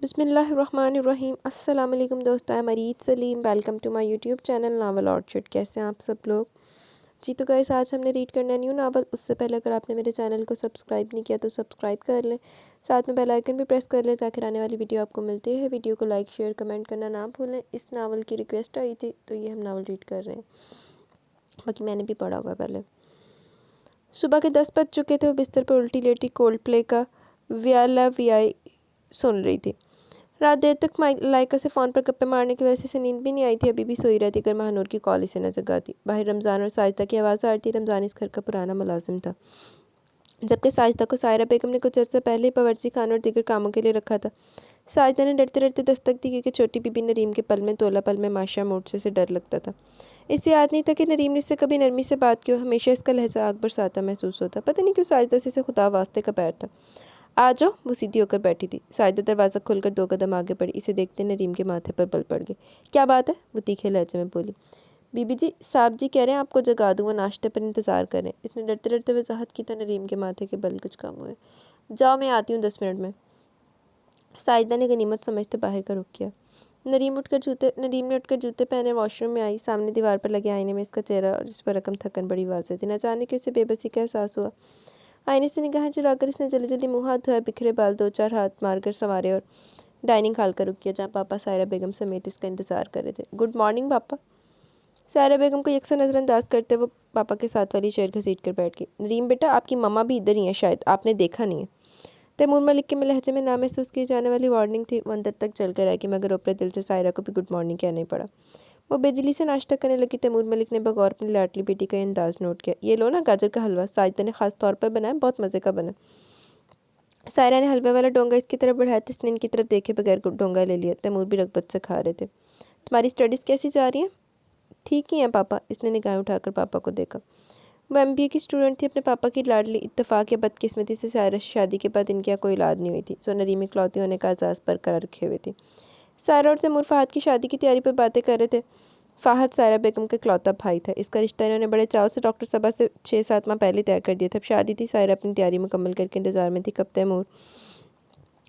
بسم اللہ الرحمن الرحیم۔ السلام علیکم دوستو، میں Mureed Saleem, welcome to my YouTube channel Novel Orchard. کیسے ہیں آپ سب لوگ؟ جی تو گائس، آج ہم نے ریڈ کرنا ہے نیو ناول۔ اس سے پہلے اگر آپ نے میرے چینل کو سبسکرائب نہیں کیا تو سبسکرائب کر لیں، ساتھ میں بیل آئیکن بھی پریس کر لیں تاکہ آنے والی ویڈیو آپ کو ملتی رہے۔ ویڈیو کو لائک شیئر کمنٹ کرنا نہ بھولیں۔ اس ناول کی ریکویسٹ آئی تھی تو یہ ہم ناول ریڈ کر رہے ہیں، باقی میں نے بھی پڑھا ہوا ہے پہلے۔ صبح کے 10 بج چکے تھے۔ وہ بستر پر الٹی لیٹی کولڈ پلے کا ویا لا ویائی سن رہی تھی۔ رات دیر تک لائکا سے فون پر گپے مارنے کی وجہ سے نیند بھی نہیں آئی تھی، ابھی بھی سوئی رہتی اگر مہنور کی کال اسے نہ جگاتی۔ باہر رمضان اور ساجدہ کی آواز آ رہی تھی۔ رمضان اس گھر کا پرانا ملازم تھا، جبکہ ساجدہ کو سائرہ بیگم نے کچھ عرصہ پہلے ہی باورچی خانے اور دیگر کاموں کے لیے رکھا تھا۔ ساجدہ نے ڈرتے ڈرتے دستک دی کیونکہ چھوٹی بی بی نریم کے پل میں تولا پل میں ماشا موڑ سے ڈر لگتا تھا۔ اسے یاد نہیں تھا کہ نریم نے اس سے کبھی نرمی سے بات کی ہو، ہمیشہ اس کا لہجہ آگ برساتا محسوس ہوتا۔ پتہ نہیں کیوں ساجدہ سے اسے خدا واسطے کا پیار تھا۔ آ جاؤ، وہ سیدھی ہو کر بیٹھی تھی۔ ساجدہ دروازہ کھول کر 2 قدم آگے بڑھی، اسے دیکھتے نریم کے ماتھے پر بل پڑ گئے۔ کیا بات ہے؟ وہ تیکھے لہجے میں بولی۔ بی بی جی، صاحب جی کہہ رہے ہیں آپ کو جگا دوں، وہ ناشتے پر انتظار کریں۔ اس نے ڈرتے ڈرتے وضاحت کی تو نریم کے ماتھے کے بل کچھ کم ہوئے۔ جاؤ، میں آتی ہوں 10 منٹ میں۔ ساجدہ نے غنیمت سمجھتے باہر کا رخ کیا۔ نریم نے اٹھ کر جوتے پہنے واش روم میں آئی۔ سامنے دیوار پر لگے آئینے میں اس کا چہرہ اور جس پر رقم تھکن بڑی واضح تھی۔ نہ جانے کہ اسے بے بسی کا احساس ہوا۔ آئینے سے نگاہیں چرا کر اس نے جلدی جلدی منہ ہاتھ دھویا، بکھرے بال 2-4 ہاتھ مار کر سنوارے اور ڈائننگ ہال کا رخ کیا جہاں پاپا سائرہ بیگم سمیت اس کا انتظار کر رہے تھے۔ گڈ مارننگ پاپا۔ سائرہ بیگم کو یکساں نظر انداز کرتے وہ پاپا کے ساتھ والی چیئر گھسیٹ کر بیٹھ گئی۔ نریم بیٹا، آپ کی مما بھی ادھر ہی ہیں، شاید آپ نے دیکھا نہیں ہے۔ تیمور ملک کے لہجے میں نہ محسوس کی جانے والی وارننگ تھی۔ وہ اندر تک چل کر آئے کہ مگر اوپر دل سے سائرہ کو بھی گڈ مارننگ کہنا ہی پڑا۔ وہ بے دلی سے ناشتہ کرنے لگی۔ تیمور ملک نے بغور اپنی لاڈلی بیٹی کا یہ انداز نوٹ کیا۔ یہ لو نا گاجر کا حلوہ، ساجدہ نے خاص طور پر بنایا، بہت مزے کا بنا۔ سائرہ نے حلوے والا ڈونگا اس کی طرف بڑھایا تو اس نے ان کی طرف دیکھے بغیر ڈونگا لے لیا۔ تیمور بھی رغبت سے کھا رہے تھے۔ تمہاری اسٹڈیز کیسی جا رہی ہیں؟ ٹھیک ہی ہیں پاپا۔ اس نے نگاہیں اٹھا کر پاپا کو دیکھا۔ وہ MBA کی اسٹوڈنٹ تھی، اپنے پاپا کی لاڈلی۔ اتفاق یا بدقسمتی سے سائرہ سے شادی کے بعد ان کے یہاں کوئی اولاد نہیں ہوئی تھی، سو نریم اکلوتی ہونے کا اعزاز برقرار رکھے ہوئے تھی۔ سائرہ اور تیمور فہد کی شادی کی تیاری پر باتیں کر رہے تھے۔ فہد سائرہ بیگم کا اکلوتا بھائی تھا۔ اس کا رشتہ انہوں نے بڑے چاؤ سے ڈاکٹر صبا سے 6-7 ماہ پہلے طے کر دیا تھا۔ اب شادی تھی، سائرہ اپنی تیاری مکمل کر کے انتظار میں تھی کب تیمور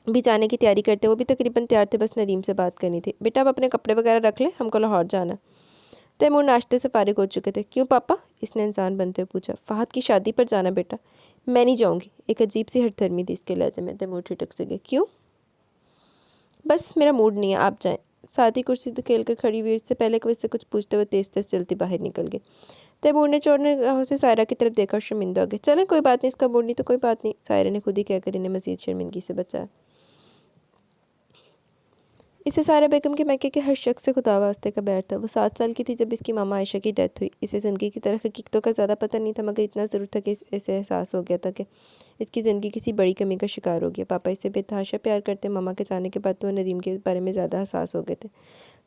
بھی جانے کی تیاری کرتے۔ وہ بھی تقریباً تیار تھے، بس نریم سے بات کرنی تھی۔ بیٹا آپ اپنے کپڑے وغیرہ رکھ لیں، ہم کو لاہور جانا ہے۔ تیمور ناشتے سے فارغ ہو چکے تھے۔ کیوں پاپا؟ اس نے انسان بنتے ہوئے پوچھا۔ فہد کی شادی پر جانا بیٹا۔ میں نہیں جاؤں گی۔ ایک عجیب سی ہٹ دھرمی تھی اس کے لہجے میں۔ تیمور ٹھٹک سے گئے۔ کیوں؟ بس میرا موڈ نہیں ہے، آپ جائیں۔ ساتھ ہی کرسی دھکیل کر کھڑی ہوئی، اس سے پہلے کہ وہ اس سے کچھ پوچھتے ہوئے تیز تیز چلتی باہر نکل گئی۔ تیمور نے چوڑنے نگاہوں سے سائرہ کی طرف دیکھا اور شرمندہ ہو گئے۔ چلیں کوئی بات نہیں، اس کا موڈ نہیں تو کوئی بات نہیں، سائرہ نے خود ہی کہہ کر انہیں مزید شرمندگی سے بچایا۔ اسے سائرہ بیگم کے میکے کے ہر شخص سے خدا واسطے کا بیار تھا۔ وہ 7 سال کی تھی جب اس کی ماما عائشہ کی ڈیتھ ہوئی۔ اسے زندگی کی طرح حقیقتوں کا زیادہ پتہ نہیں تھا، مگر اتنا ضرور تھا کہ اسے احساس ہو گیا تھا کہ اس کی زندگی کسی بڑی کمی کا شکار ہو گیا۔ پاپا اسے بے تحاشا پیار کرتے۔ ماما کے جانے کے بعد تو وہ نریم کے بارے میں زیادہ حساس ہو گئے تھے۔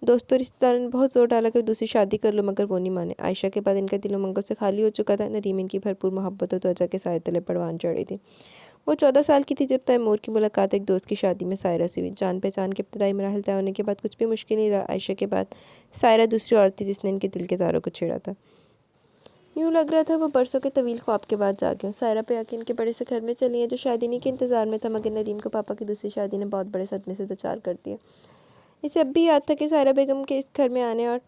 دوستوں رشتہ داروں نے بہت زور ڈالا کہ دوسری شادی کر لو، مگر وہ نہیں مانے۔ عائشہ کے بعد ان کا دل امنگوں سے خالی ہو چکا تھا۔ نریم ان کی بھرپور محبت و توجہ کے سائے تلے پروان چڑھی تھی۔ وہ 14 سال کی تھی جب تیمور کی ملاقات ایک دوست کی شادی میں سائرہ سے ہوئی۔ جان پہچان کے ابتدائی مراحل طے ہونے کے بعد کچھ بھی مشکل نہیں رہا۔ عائشہ کے بعد سائرہ دوسری عورت تھی جس نے ان کے دل کے تاروں کو چھیڑا تھا۔ یوں لگ رہا تھا وہ برسوں کے طویل خواب کے بعد جاگے ہوں۔ سائرہ پہ آ کے ان کے بڑے سے گھر میں چلی ہیں جو شادی نہیں کے انتظار میں تھا، مگر نریم کو پاپا کی دوسری شادی نے بہت بڑے صدمے سے دوچار کر دیا۔ اسے اب بھی یاد تھا کہ سائرہ بیگم کے اس گھر میں آنے اور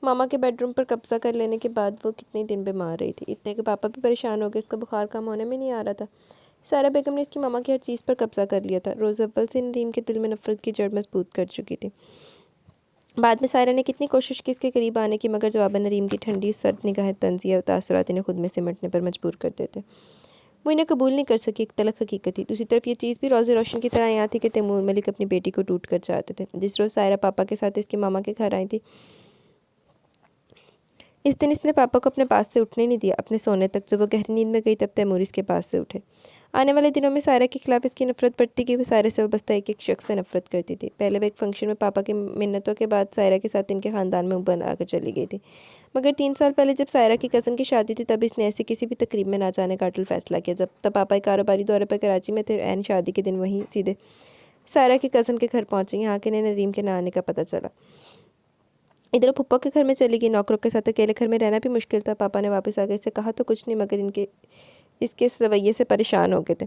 ماما کے بیڈ روم پر قبضہ کر لینے کے بعد وہ کتنے دن بیمار رہی تھی، اتنے کہ پاپا بھی پریشان ہو گئے، اس کا بخار کم ہونے میں نہیں آ رہا تھا۔ سائرہ بیگم نے اس کی ماما کی ہر چیز پر قبضہ کر لیا تھا۔ روز اول سے نریم کے دل میں نفرت کی جڑ مضبوط کر چکی تھی۔ بعد میں سائرہ نے کتنی کوشش کی اس کے قریب آنے کی، مگر جواباً نریم کی ٹھنڈی سرد نگاہیں طنز یا تاثرات انہیں خود میں سمٹنے پر مجبور کر دیتے۔ وہ انہیں قبول نہیں کر سکی، ایک تلخ حقیقت تھی۔ دوسری طرف یہ چیز بھی روز روشن کی طرح یاد تھی کہ تیمور ملک اپنی بیٹی کو ٹوٹ کر چاہتے تھے۔ جس روز سائرہ پاپا کے ساتھ اس کی ماما کے گھر آئی تھی، اس دن اس نے پاپا کو اپنے پاس سے اٹھنے نہیں دیا، اپنے سونے تک۔ جب وہ گہری نیند میں گئی تب تیمور اس کے پاس سے اٹھے۔ آنے والے دنوں میں سائرہ کے خلاف اس کی نفرت بڑھتی گئی۔ وہ سائرہ سے وابستہ ایک ایک شخص سے نفرت کرتی تھی۔ پہلے وہ ایک فنکشن میں پاپا کی منتوں کے بعد سائرہ کے ساتھ ان کے خاندان میں بنا کر چلی گئی تھی، مگر 3 سال پہلے جب سائرہ کی کزن کی شادی تھی تب اس نے ایسی کسی بھی تقریب میں نہ جانے کا اٹل فیصلہ کیا۔ تب پاپا ایک کاروباری دورے پر کراچی میں تھے، عین شادی کے دن وہیں سیدھے سائرہ کی کزن کے گھر پہنچے۔ یہاں کے انہیں نریم کے نہ آنے کا پتہ چلا۔ ادھر پھپھا کے گھر میں چلی گئی۔ نوکروں کے ساتھ اکیلے گھر میں رہنا بھی مشکل تھا۔ پاپا نے واپس آ گئے اسے کہا تو کچھ نہیں، مگر اس کے اس رویے سے پریشان ہو گئے تھے۔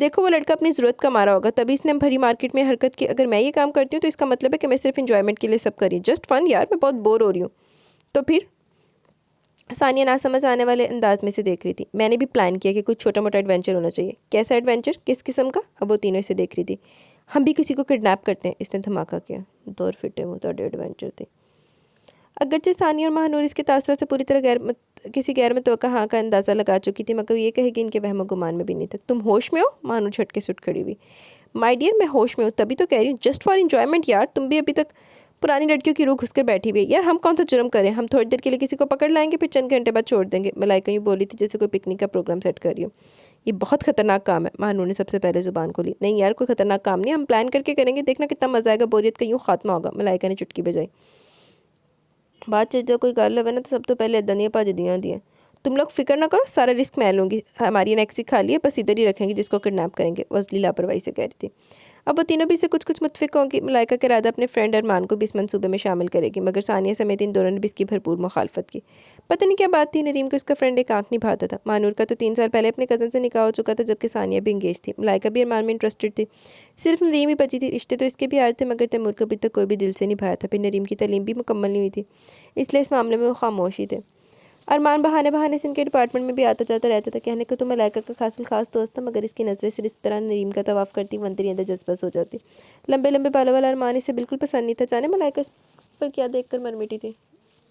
دیکھو وہ لڑکا اپنی ضرورت کا مارا ہوگا تبھی اس نے بھری مارکیٹ میں حرکت کی. اگر میں یہ کام کرتی ہوں تو اس کا مطلب ہے کہ میں صرف انجوائمنٹ کے لیے سب کر رہی ہوں. جسٹ فن یار, میں بہت بور ہو رہی ہوں. تو پھر ثانیہ نہ سمجھ آنے والے انداز میں سے دیکھ رہی تھی. میں نے بھی پلان کیا کہ کچھ چھوٹا موٹا ایڈونچر ہونا چاہیے. کیسا ایڈونچر, کس قسم کا؟ اب وہ تینوں اسے دیکھ رہی تھی. ہم بھی کسی کو کڈنیپ کرتے ہیں, اس نے دھماکہ کیا. دور فٹے منہ توڑے ایڈونچر تھے. اگرچہ ثانیہ اور مہانور اس کے تاثرات سے پوری طرح کسی غیر متوقع ہاں کا اندازہ لگا چکی تھی, مگر یہ کہے گی ان کے وہم و گمان میں بھی نہیں تھا. تم ہوش میں ہو؟ مہانور جھٹکے سے اٹھ کھڑی ہوئی. مائی ڈیئر, میں ہوش میں ہوں, تبھی تو کہہ رہی ہوں جسٹ فار انجوائمنٹ یار. تم بھی ابھی تک پرانی لڑکیوں کی روح گھس کر بیٹھی ہوئی ہے. یار ہم کون سا جرم کریں؟ ہم تھوڑی دیر کے لیے کسی کو پکڑ لائیں گے پھر چند گھنٹے بعد چھوڑ دیں گے. ملائکہ یوں بولی تھی جیسے کوئی پکنک کا پروگرام سیٹ کر رہی ہو. یہ بہت خطرناک کام ہے. مہانور نے سب سے پہلے زبان کھولی. نہیں یار, کوئی خطرناک کام نہیں, ہم پلان کر کے کریں گے, دیکھنا کتنا مزہ آئے گا, بوریت کا یوں خاتمہ ہوگا. ملائکہ نے چٹکی بجائی. بات چیت جو کوئی کر لو نا تو سب تو پہلے ادھر پاج دیا. تم لوگ فکر نہ کرو, سارا رسک میں لوں گی. ہماری نیکسی کھا لی ہے, بس ادھر ہی رکھیں گے جس کو کڈنیپ کریں گے, وزلی لاپرواہی سے کہہ رہی تھی. اب وہ تینوں بھی سے کچھ متفق ہوں گی. ملائکہ کے ارادہ اپنے فرینڈ ارمان کو بھی اس منصوبے میں شامل کرے گی, مگر ثانیہ سمیت ان دونوں نے بھی اس کی بھرپور مخالفت کی. پتہ نہیں کیا بات تھی, نریم کو اس کا فرینڈ ایک آنکھ نبھاتا تھا. مہانور کا تو 3 سال پہلے اپنے کزن سے نکاح ہو چکا تھا, جبکہ ثانیہ بھی انگیج تھی. ملائکہ بھی ارمان میں انٹرسٹڈ تھی. صرف نریم ہی بچی تھی. رشتے تو اس کے بھی آ رہے تھے, مگر تیمور کو ابھی تک کوئی بھی دل سے نبھایا تھا. پھر نریم کی تعلیم بھی مکمل نہیں ہوئی تھی, اس لیے اس معاملے میں وہ خاموش ہی تھے. ارمان بہانے سے ان کے ڈپارٹمنٹ میں بھی آتا جاتا رہتا تھا. کہنے کو تو ملائکہ کا خاص دوست تھا, مگر اس کی نظریں صرف اس طرح نریم کا طواف کرتی وندری اندر جذبس ہو جاتی. لمبے بالوں والا ارمان اسے بالکل پسند نہیں تھا. جانے ملائکہ اس پر کیا دیکھ کر مر مٹی تھی.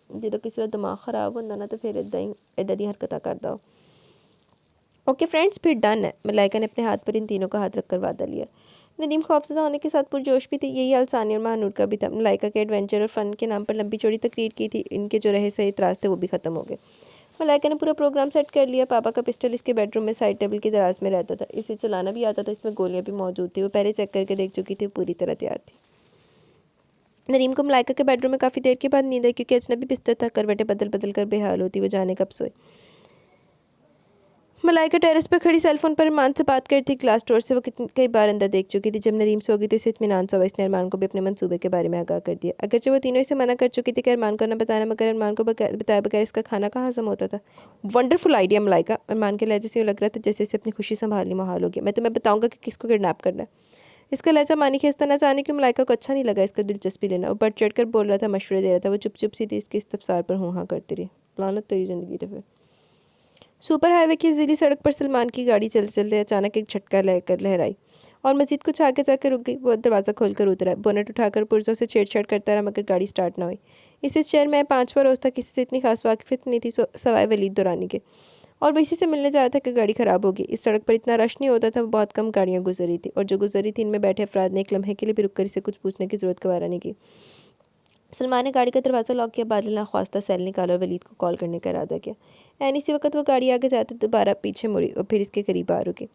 جدو کسی کا دماغ خراب ہوتا نا تو پھر ادھر دی حرکتیں کرتا ہو. اوکے فرینڈز, پھر ڈن ہے. ملائکہ نے اپنے ہاتھ پر ان تینوں کا ہاتھ رکھ کر وعدہ لیا. ندیم خوفزدہ ہونے کے ساتھ پرجوش بھی تھی. یہی حال ثانیہ اور مہانور کا بھی تھا. ملائکہ کے ایڈونچر اور فن کے نام پر لمبی چوڑی تقریر کی تھی. ان کے جو رہے سہی اعتراض تھے وہ بھی ختم ہو گئے. ملائکہ نے پورا پروگرام سیٹ کر لیا. پاپا کا پسٹل اس کے بیڈ روم میں سائڈ ٹیبل کے دراز میں رہتا تھا. اسے چلانا بھی آتا تھا. اس میں گولیاں بھی موجود تھیں. وہ پہلے چیک کر کے دیکھ چکی تھی, پوری طرح تیار تھی. نریم کو ملائکہ کے بیڈ روم میں کافی دیر کے بعد نیند آئی, کیونکہ اجنبی بستر تھا. کروٹیں بدل کر بے حال ہوتی, وہ جانے کب سوئے. ملائکہ ٹیرس پر کھڑی سیل فون پر ارمان سے بات کرتی. گلاس ڈور سے وہ کئی بار اندر دیکھ چکی تھی. جب نریم سو گئی تو اسے اطمینان سا ہوا. اس نے ارمان کو بھی اپنے منصوبے کے بارے میں آگاہ کر دیا. اگرچہ وہ تینوں اسے منع کر چکی تھی کہ ارمان کو نہ بتانا, مگر ارمان کو بتائے بغیر اس کا کھانا کہاں ہضم ہوتا تھا. ونڈرفل آئیڈیا ملائکہ. ارمان کے لہجے سے یوں لگ رہا تھا جیسے اسے اپنی خوشی سنبھالنی محال ہوگی. میں تمہیں بتاؤں گا کہ کس کو کڈنیپ کرنا ہے. اس کا لہجہ مانی کھینچتا نہ جانے کی ملائکہ کو اچھا نہیں لگا. اس کا دلچسپی لینا. وہ بڑھ چڑھ کر بول رہا تھا, مشورے دے رہا تھا. وہ چپ سی تھی. اس کے استفسار پر ہوں ہاں کرتی رہی. لعنت تیری زندگی دفعہ. سپر ہائی وے کی زیدی سڑک پر سلمان کی گاڑی چلتے اچانک ایک جھٹکا لے کر لہرائی اور مزید کچھ آگے جا کے رک گئی. وہ دروازہ کھول کر اترا. بونٹ اٹھا کر پرزوں سے چھیڑ چھاڑ کرتا رہا, مگر گاڑی سٹارٹ نہ ہوئی. اس شہر میں 5واں روز تھا. کسی سے اتنی خاص واقفیت نہیں تھی سوائے ولید دورانی کے, اور وہ اسی سے ملنے جا رہا تھا کہ گاڑی خراب ہوگی. اس سڑک پر اتنا رش نہیں ہوتا تھا. بہت کم گاڑیاں گزری تھی, اور جو گزری تھی ان میں بیٹھے افراد نے ایک لمحے کے لیے بھی رک کر اسے کچھ پوچھنے کی ضرورت گوارا نہیں کی. سلمان نے گاڑی کا دروازہ لاک کیا. بادل ناخواستہ سیل نکالا اور ولید کو کال کرنے کا ارادہ کیا. اسی وقت وہ گاڑی آگے جاتے دوبارہ پیچھے مڑی اور پھر اس کے قریب آ رکی.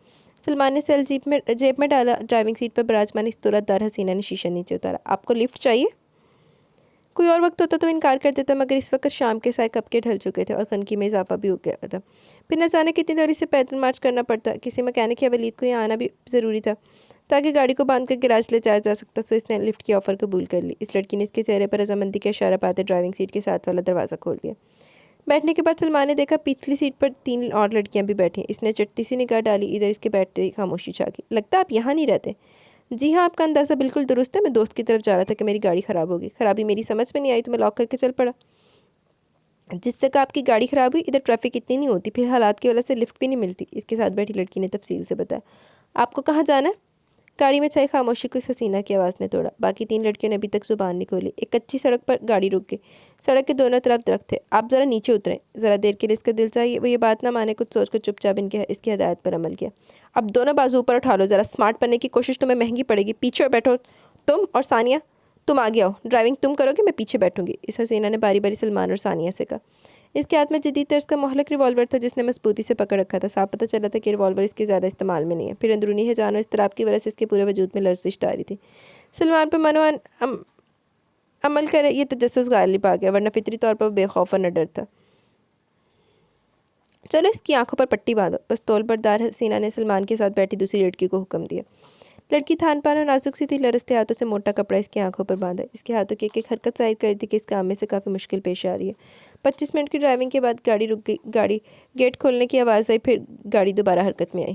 سلمان نے سیل جیب میں ڈالا. ڈرائیونگ سیٹ پر براجمان اس دولت دار حسینہ نے شیشہ نیچے اتارا. آپ کو لفٹ چاہیے؟ کوئی اور وقت ہوتا تو انکار کر دیتا, مگر اس وقت شام کے سائے کب کے ڈھل چکے تھے اور خنکی میں اضافہ بھی ہو گیا تھا. پھر نہ جانے کتنی دور سے پیدل مارچ کرنا پڑتا. کسی مکینک یا ولید کو یہاں آنا بھی ضروری تھا تاکہ گاڑی کو باندھ کر گراج لے جایا جا سکتا. سو اس نے لفٹ کی آفر قبول کر لی. اس لڑکی نے اس کے چہرے پر رضامندی کا اشارہ پاتے ڈرائیونگ سیٹ کے ساتھ والا دروازہ کھول دیا. بیٹھنے کے بعد سلمان نے دیکھا پچھلی سیٹ پر 3 اور لڑکیاں بھی بیٹھی. اس نے چٹتی سی نگاہ ڈالی. ادھر اس کے بیٹھتے ہی خاموشی چھا گئی. لگتا ہے آپ یہاں نہیں رہتے. جی ہاں, آپ کا اندازہ بالکل درست ہے. میں دوست کی طرف جا رہا تھا کہ میری گاڑی خراب ہوگی. خرابی میری سمجھ میں نہیں آئی تو میں لاک کر کے چل پڑا. جس جگہ آپ کی گاڑی خراب ہوئی ادھر ٹریفک اتنی نہیں ہوتی, پھر حالات کی وجہ سے لفٹ بھی نہیں ملتی. اس کے ساتھ بیٹھی لڑکی نے تفصیل سے بتایا. آپ کو کہاں جانا ہے؟ گاڑی میں چھائی خاموشی کو اس حسینہ کی آواز نے توڑا. باقی 3 لڑکیوں نے ابھی تک زبان نہیں کھولی. ایک کچی سڑک پر گاڑی رک گئی. سڑک کے دونوں طرف درخت تھے. آپ ذرا نیچے اتریں. ذرا دیر کے لیے اس کا دل چاہیے. وہ یہ بات نہ مانے, کچھ سوچ کر چپ چاپ اس کی ہدایت پر عمل کیا. اب دونوں بازو اوپر اٹھا لو. ذرا سمارٹ بننے کی کوشش تمہیں مہنگی پڑے گی. پیچھے بیٹھو تم, اور ثانیہ تم آگے آؤ. ڈرائیونگ تم کرو گے, میں پیچھے بیٹھوں گی. اس حسینہ نے باری باری سلمان اور ثانیہ سے کہا. اس کے ہاتھ میں جدید طرز کا مہلک ریوالور تھا جس نے مضبوطی سے پکڑ رکھا تھا. صاف پتہ چلا تھا کہ ریوالور اس کے زیادہ استعمال میں نہیں ہے. پھر اندرونی ہیجان اور اضطراب کی وجہ سے اس کے پورے وجود میں لرزش طاری تھی. سلمان پر عمل کرے یہ تجسس غالب آ گیا, ورنہ فطری طور پر بے خوف اور نہ ڈر تھا. چلو اس کی آنکھوں پر پٹی باندھو. پستول بردار حسینہ نے سلمان کے ساتھ بیٹھی دوسری لڑکی کو حکم دیا. لڑکی تھان پان اور نازک سی تھی. لرزتے ہاتھوں سے موٹا کپڑا اس کی آنکھوں پر باندھا. اس کے ہاتھوں کی ایک حرکت ظاہر کر دی کہ اس کام میں سے کافی مشکل پیش آ رہی ہے. 25 منٹ کی ڈرائیونگ کے بعد گاڑی رک گئی. گیٹ کھولنے کی آواز آئی, پھر گاڑی دوبارہ حرکت میں آئی.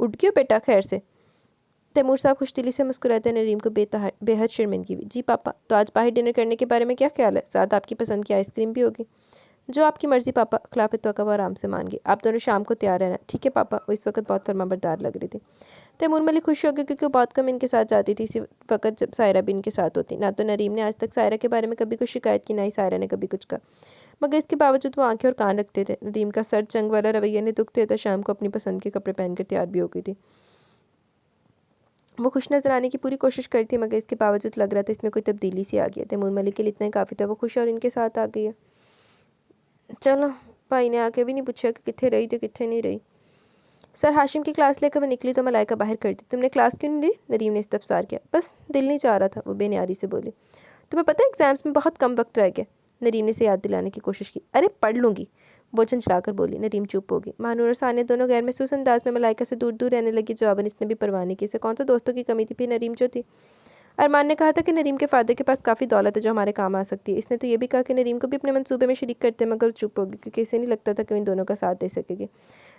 اٹھ گئے بیٹا خیر سے؟ تیمور صاحب خوش دلی سے مسکراتے نریم کو بے حد شرمندگی ہوئی۔ جی پاپا، تو آج باہر ڈنر کرنے کے بارے میں کیا خیال ہے؟ ساتھ آپ کی پسند کی آئس کریم بھی ہوگی۔ جو آپ کی مرضی پاپا، خلاف توقع وہ آرام سے مان گئے۔ آپ دونوں شام کو تیار رہنا، ٹھیک ہے پاپا؟ وہ اس وقت بہت فرما بردار لگ رہی تھی۔ تیمور ملک خوش ہو گئے کیونکہ وہ بہت کم ان کے ساتھ جاتی تھی، اسی وقت جب سائرہ بھی ان کے ساتھ ہوتی۔ نہ تو نریم نے آج تک سائرہ کے بارے میں کبھی کوئی شکایت کی، نہ ہی سائرہ نے کبھی کچھ کہا، مگر اس کے باوجود وہ آنکھیں اور کان رکھتے تھے۔ نریم کا سر جنگ والا رویہ نے دکھ دیتا، شام کو اپنی پسند کے کپڑے پہن کر تیار بھی ہو گئی تھی۔ وہ خوش نظر آنے کی پوری کوشش کرتی تھی، مگر اس کے باوجود لگ رہا تھا اس میں کوئی تبدیلی سی آ گئی ہے۔ تیمور ملک کے لیے اتنا ہی کافی تھا، وہ خوش اور ان کے ساتھ آ گئی ہے۔ چلو، بھائی نے آ کے بھی نہیں پوچھا کہ کتنے رہی تو کتنے نہیں رہی۔ سر ہاشم کی کلاس لے کر وہ نکلی تو ملائکہ باہر کر دی۔ تم نے کلاس کیوں نہیں لی؟ نریم نے استفسار کیا۔ بس دل نہیں چاہ رہا تھا، وہ بے نیاری سے بولی۔ تمہیں پتہ ہے ایگزامس میں بہت کم وقت رہ گیا؟ نریم نے اسے یاد دلانے کی کوشش کی۔ ارے پڑھ لوں گی، وہ جھنجھلا کر بولی۔ نریم چپ ہوگی۔ مانور اور ثانیہ دونوں غیر محسوس انداز میں ملائکہ سے دور دور رہنے لگی۔ جواباً اس نے بھی پرواہ نہیں کی، اسے کون سا دوستوں کی کمی تھی، پھر نریم جو تھی۔ ارمان نے کہا تھا کہ نریم کے فادر کے پاس کافی دولت ہے جو ہمارے کام آ سکتی ہے۔ اس نے تو یہ بھی کہا کہ نریم کو بھی اپنے منصوبے میں شریک کرتے، مگر چپ ہوگی کیونکہ اسے نہیں لگتا تھا کہ وہ ان دونوں کا ساتھ دے سکے گی۔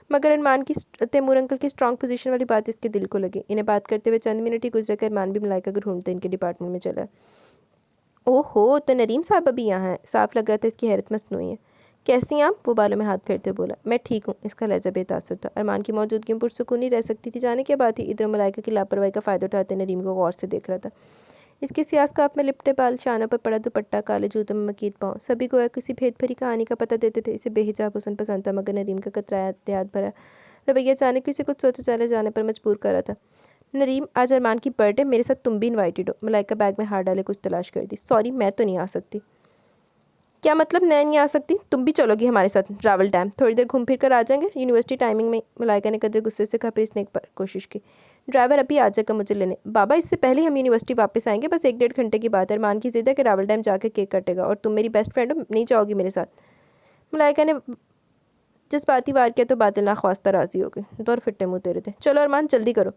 مگر ارمان کی تیمور انکل کی اسٹرانگ پوزیشن والی بات اس کے دل کو لگی۔ انہیں بات کرتے ہوئے چند منٹ ہی گزرے کہ ارمان بھی ملائکہ کو ڈھونڈتے ان کے ڈپارٹمنٹ میں چلا۔ اوہ ہو، تو نریم صاحب ابھی یہاں ہیں؟ صاف لگ رہا تھا اس کی حیرت مصنوعی ہے۔ کیسی آپ؟ وہ بالوں میں ہاتھ پھیرتے بولا۔ میں ٹھیک ہوں، اس کا لہجہ بے تاثر تھا۔ ارمان کی موجودگی میں پرسکون نہیں رہ سکتی تھی، جانے کے بعد ہی ادھر ملائکہ کی لاپرواہی کا فائدہ اٹھاتے نریم کو غور سے دیکھ رہا تھا۔ اس کے سیاہ اسکارف میں لپٹے بال، شانوں پر پڑا دوپٹہ، کالے جوتوں میں مکید پاؤں، سبھی کو کسی بھید بھری کہانی کا پتہ دیتے تھے۔ اسے بے حجاب حسن پسند تھا، مگر نریم کا کترایا احتیاط بھرا رویہ اچانک کسی کچھ سوچے چلے جانے پر مجبور کر رہا تھا۔ نریم، آج ارمان کی برتھ ڈے، میرے ساتھ تم بھی انوائٹڈ ہو۔ ملائکہ بیگ میں ہاتھ ڈالے کچھ تلاش کر دی۔ سوری، میں تو نہیں آ سکتی۔ کیا مطلب میں نہیں آ سکتی؟ تم بھی چلو گی ہمارے ساتھ راول ڈیم؟ تھوڑی دیر گھوم پھر کر آ جائیں گے، یونیورسٹی ٹائمنگ میں۔ ملائکہ نے قدر غصے سے کہا، پھر اس نے ایک بار کوشش کی۔ ڈرائیور ابھی آ جائے گا مجھے لینے۔ بابا، اس سے پہلے ہم یونیورسٹی واپس آئیں گے، بس 1-1.5 گھنٹے کی بات ہے۔ ارمان کی ضد ہے کہ راول ڈیم جا کے کیک کٹے گا، اور تم میری بیسٹ فرینڈ ہو، نہیں جاؤ گی میرے ساتھ؟ ملائکہ نے جذباتی وار کیا تو بادل ناخواستہ راضی ہو گئی۔ دور پھٹے منہ تیرے تھے، چلو ارمان جلدی کرو۔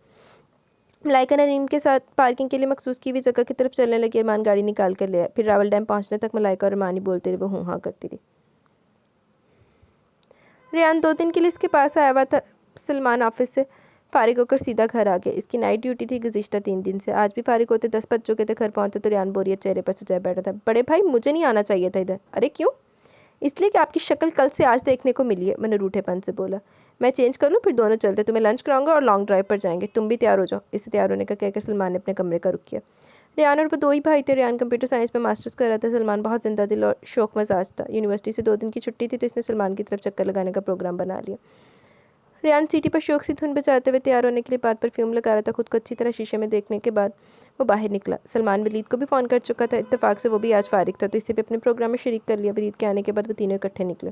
ملائکہ نے نریم کے ساتھ پارکنگ کے لیے مخصوص کی ہوئی جگہ کی طرف چلنے لگی۔ ارمان گاڑی نکال کر لے آیا۔ پھر راول ڈیم پہنچنے تک ملائکہ اور ارمان ہی بولتے رہے، وہ ہوں ہاں کرتی رہی۔ ریان 2 دن کے لیے اس کے پاس آیا ہوا تھا۔ سلمان آفس سے فارغ ہو کر سیدھا گھر آ گیا۔ اس کی نائٹ ڈیوٹی تھی گزشتہ 3 دن سے۔ آج بھی فارغ ہوتے 10 بج چکے تھے۔ گھر پہنچے تو ریان بوریت چہرے پر سجائے بیٹھا تھا۔ بڑے بھائی، مجھے نہیں آنا چاہیے تھا ادھر۔ ارے کیوں؟ اس لیے کہ آپ کی شکل کل سے آج دیکھنے کو ملی ہے، میں نے روٹھے پن سے بولا۔ میں چینج کر لوں، پھر دونوں چلتے، تمہیں لنچ کراؤں گا اور لانگ ڈرائیو پر جائیں گے۔ تم بھی تیار ہو جاؤ۔ اسے تیار ہونے کا کہہ کر سلمان نے اپنے کمرے کا رخ کیا۔ ریان اور وہ 2 ہی بھائی تھے۔ ریان کمپیوٹر سائنس میں ماسٹرز کر رہا تھا۔ سلمان بہت زندہ دل اور شوخ مزاج تھا۔ یونیورسٹی سے 2 دن کی چھٹی تھی تو اس نے سلمان کی طرف چکر لگانے کا پروگرام بنا لیا۔ ریان سیٹی پر شوق سی دھن بجاتے ہوئے تیار ہونے کے لیے بات پرفیوم لگا رہا تھا۔ خود کو اچھی طرح شیشے میں دیکھنے کے بعد وہ باہر نکلا۔ سلمان ولید کو بھی فون کر چکا تھا، اتفاق سے وہ بھی آج فارغ تھا تو اسے بھی اپنے پروگرام میں شریک کر لیا۔ ولید کے آنے کے بعد وہ تینوں اکٹھے نکلے۔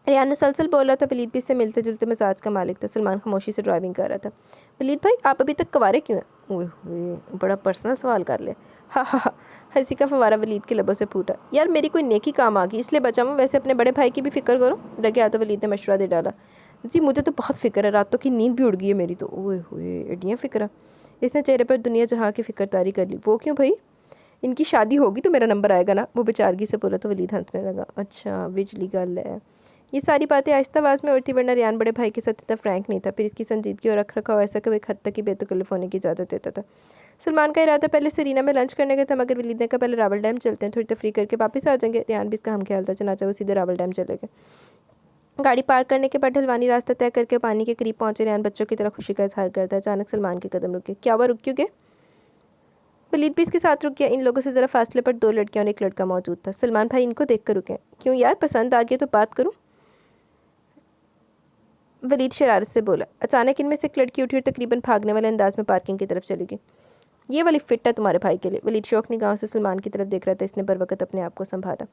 ریان مسلسل بول رہا تھا، ولید بھی اس سے ملتے جلتے مزاج کا مالک تھا۔ سلمان خاموشی سے ڈرائیونگ کر رہا تھا۔ ولید بھائی، آپ ابھی تک کنوارے کیوں ہیں؟ اوئے ہوئے، بڑا پرسنل سوال کر لے۔ ہاں ہاں ہاں، ہنسی کا فوارہ ولید کے لبوں سے پھوٹا۔ یار میری کوئی نیکی کام آ گئی اس لیے بچا ہوں، ویسے اپنے بڑے بھائی کی بھی فکر کرو۔ لگے آ تو ولید نے مشورہ دے ڈالا۔ جی مجھے تو بہت فکر ہے، راتوں کی نیند بھی اڑ گئی ہے میری تو۔ اوئے ہوئے، ایڈیاں فکرہ۔ اس نے چہرے پر دنیا جہاں کی فکر داری کر لی۔ وہ کیوں بھائی؟ ان کی شادی ہوگی تو میرا نمبر آئے گا نا، وہ بیچارگی سے بولا تو ولید ہنسنے لگا۔ اچھا بجلی گل ہے۔ یہ ساری باتیں آہستہ آواز میں اڑتی، ورنہ ریان بڑے بھائی کے ساتھ اتنا فرینک نہیں تھا۔ پھر اس کی سنجیدگی اور رکھ رکھاؤ ایسا کہ وہ ایک حد تک ہی بے تکلف ہونے کی اجازت دیتا تھا۔ سلمان کا ارادہ پہلے سرینا میں لنچ کرنے کا تھا، مگر ولید نے کہا پہلے راول ڈیم چلتے ہیں، تھوڑی تفریح کر کے واپس آ جائیں گے۔ ریان بھی اس کا ہم خیال تھا، چنانچہ وہ سیدھے راول ڈیم چلے گئے۔ گاڑی پارک کرنے کے بعد ڈھلوانی راستہ طے کر کے پانی کے قریب پہنچے۔ ریان بچوں کی طرح خوشی کا اظہار کرتا ہے۔ اچانک سلمان کے قدم رکے۔ کیا ہوا، رک کیوں گئے؟ ولید بھی اس کے ساتھ رک گیا۔ ان لوگوں سے ذرا فاصلے پر 2 لڑکیاں اور ایک لڑکا موجود تھا۔ سلمان بھائی ان کو دیکھ کر رکے۔ کیوں یار، پسند آ گئی تو بات کروں؟ ولید شرارت سے بولا۔ اچانک ان میں سے ایک لڑکی اٹھی اور تقریباً بھاگنے والے انداز میں پارکنگ کی طرف چلی گئی۔ یہ والی فٹ ہے تمہارے بھائی کے لیے۔ ولید شوق نگاہوں سے سلمان کی طرف دیکھ رہا تھا۔ اس نے بروقت اپنے آپ کو سنبھالا۔